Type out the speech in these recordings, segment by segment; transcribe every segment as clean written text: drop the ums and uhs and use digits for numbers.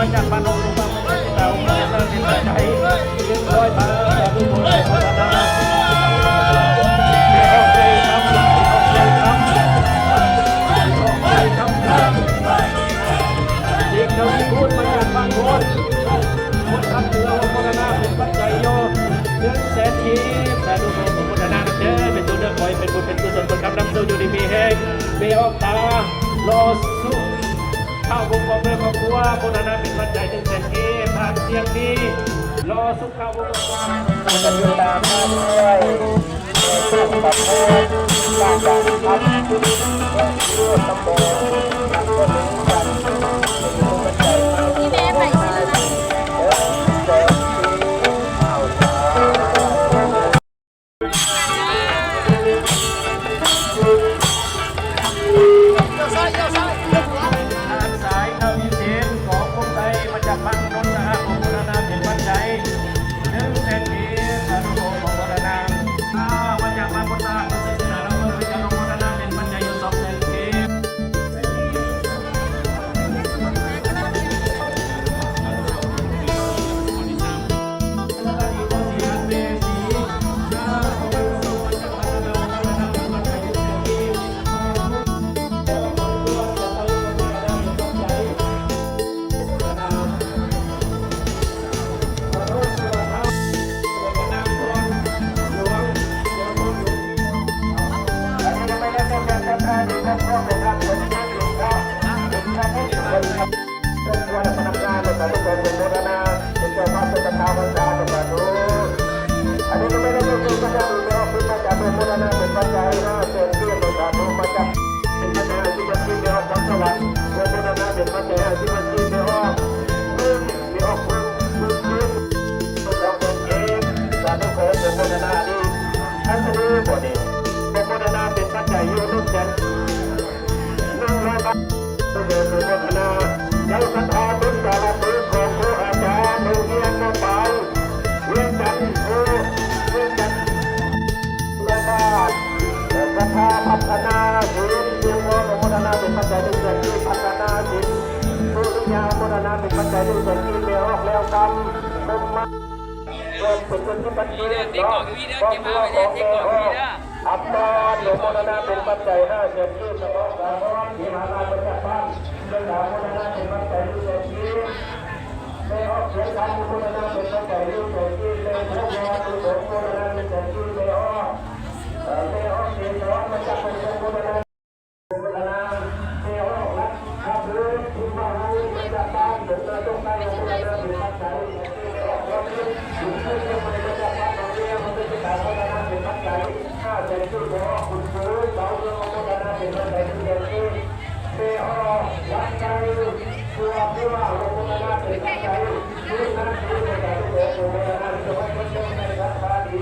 มาจากบ้านองค์พระพุทธเจ้าเมื่อเลิกเป็นใจจึงลอยมาจากทุกคนพัฒนาออกเลยทำออกเลยทำออกเลยทำเด็กเราที่พูดมาจากบ้านโพนคนทำเรือพัฒนาเป็นปัจจัยโยเรื่องแสนทีแต่ดูของพัฒนาเด้อเป็นตัวเลือกคอยเป็นบุญเป็นกุศลคนคำนำสู้อยู่ดีมีแห้งเบออกตารอสู้ข้าวบุกบอกเลยครอบครัวคนนั้นเป็นปัจจัยถึงแสนทีผ่านเสียงนี้รอสุขข้าวบุกบอกว่าจะอยู่ตามมาด้วยสู้กับโลกการดังพัดสู้ตำบลทำก็ถึงกันเป็นปัจจัยที่แม่ไปพัฒนาสินเพียงพอพัฒนาเป็นปัจจัยที่เกิดขึ้นพัฒนาสินผู้วิญญาณพัฒนาเป็นปัจจัยที่เกิดขึ้นเลี้ยวออกแล้วกรรมมุมมาเกิดเป็นคนที่ปัจจัยเนาะความรู้ของเลี้ยวอัปปาหลวงพัฒนาเป็นปัจจัยห้าเกิดขึ้นเฉพาะการที่หามาเป็นจากบ้านเรื่องราวพัฒนาเป็นปัจจัยที่เกิดขึ้นในออกเสียงการพัฒนาเป็นปัจจัยที่เกิดขึ้นในพระวารุสงฆ์พัฒนาเป็นปัจจัยที่เกิดขึ้นในออกเสียงการมาจากเป็นพัฒนาในออกรักขับเรือที่มาให้มาจากบ้านถึงเราต้องการพัฒนาเป็นปัจจัยในออกรถถึงที่จะมาจากบ้านเราเนี่ยมันเป็นการพัฒนาเป็นปัจจัยถ้าเป็นที่ในออกคุณซื้อเราเรื่องพัฒนาเป็นปัจจัยที่เกิดขึ้นในออกรักใจตัวที่ว่าเราพัฒนาเป็นปัจจัยที่นั่นคือในการที่เราพัฒนาจะไม่เป็นต้องในราคาดี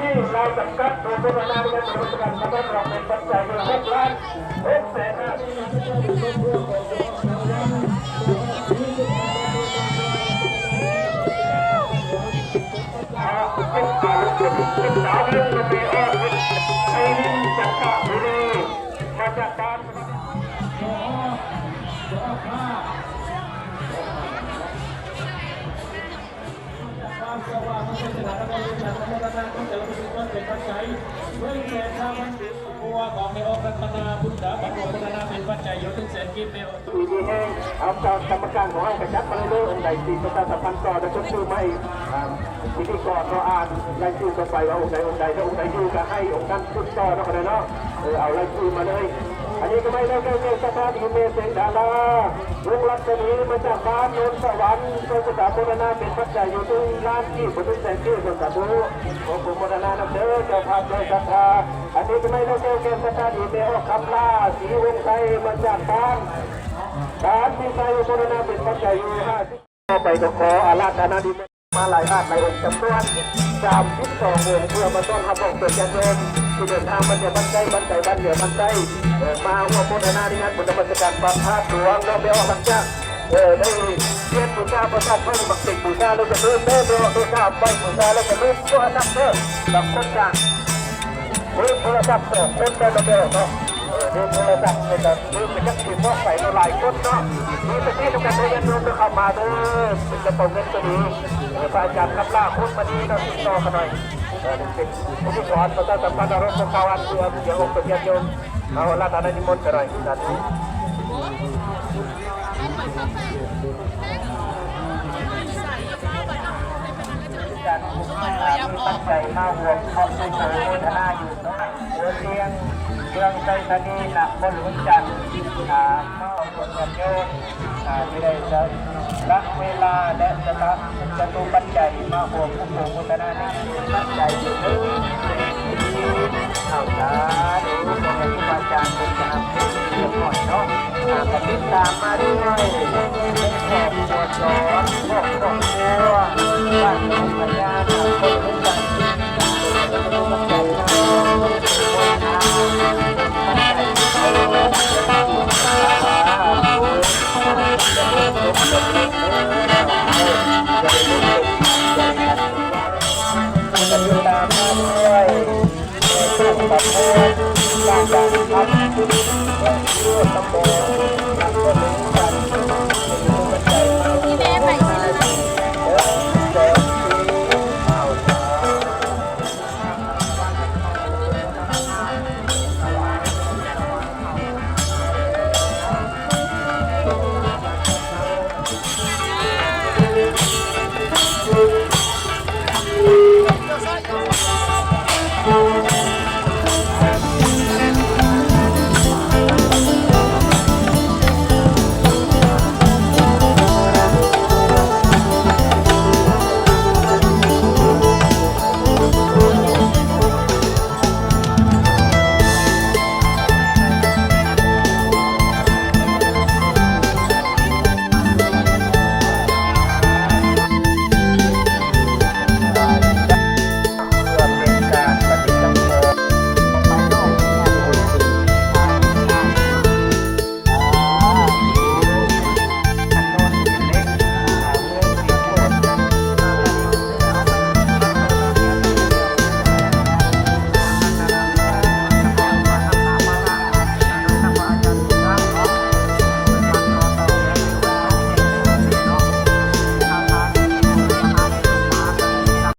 ที่เราจำกัดโดยโฆษณาในการบริการสำหรับเราเป็นปัจจัยใน6 ล้าน6 แสน5เป็นสาวเรื่องระเบียบไอ้ลิงจักรบุรีมาจากบ้านของในองค์รัตนาพุทธะบัตรพัฒนาเป็นปัจจัยยศถึงแสนกิเมล ปีนี้เองเอากรรมการของเรากระชับมาเรื่อยๆองค์ใดตีประชาสัมพันธ์ต่อจะชดชื่อไม่พิธีกรก็อ่านรายชื่อต่อไปว่าองค์ใดถ้าองค์ใดอยู่ก็ให้องค์นั้นชุดต่อเนาะกันเนาะเอารายชื่อมาเลยอันนี้ก็ไม่ได้แค่สถานที่เมเสงดาราวงรัศมีมาจากบ้านโนนสวรรค์โดยภาษาโบราณเป็นปัจจัยอยู่ที่ล้านที่พุทธแสนที่ส่วนสาธุของผมโบราณนำเด้อเจ้าภาพเจ้าศรัทธาอันนี้ก็ไม่ได้แค่สถานที่เมอคำลาสีวงไทยมาจากบ้านที่ไทยโบราณเป็นปัจจัยอยู่50ไปก็ขออาราธนาดีมาหลายบ้านหลายองค์จำนวน32 องค์เพื่อมาต้อนรับองค์เปิดญาติโยมที่เดินทางมาจากบ้านใกล้บ้านไกลบ้านเหนือบ้านใต้มาหัวโพธนาในงานบุญบัญชาการประพาสหลวงเราไปออกหลังจากได้เรียนบูชาประสาทเพิ่มบักติบูชาเราจะเริ่มบูชาไปบูชาเราจะเริ่มตัวนับเพิ่มแบบคนจ้างโทรศัพท์2 คนได้เราเดียวเนาะ ดูโทรศัพท์เลยแบบดูเป็นนักขี่มอไซค์หลายคนเนาะมีสติต้องการเรียนรู้จะเข้ามาเด้อเป็นกระโปรงเงินตัวนี้พระอาจารย์ครับล่าคนมาดีเราติดต่อกันหน่อยเป็นผู้ที่สอนประชาสัมพันธ์รถของเขาอันเพื่อเดี๋ยวองค์เป็นญาติโยมเอาลาตานิมนต์กันหน่อยสาธุการตั้งใจมาห่วงครอบครัวโมทนาอยู่เนาะหัวเตียงเรื่องใจตานีหนักบนหลวงจันทร์เข้าส่วนญาติโยมที่ได้จะละเวลาและจะตูปัจจัยมาห่วงผู้โมทนาในปัจจัยอยู่ด้วยเอาสาธุขอให้ครูบาอาจารย์เป็นการเรียบร้อยเนาะปฏิตามมาด้วยเป็นแขกปวดร้อนพวกครอบครัวบ้านของพญานาคคนรู้จักจะต้องมาแจกน้ำปัจจัยจะติดตามมาด้วยในเรื่องของการทำเรื่องตำบล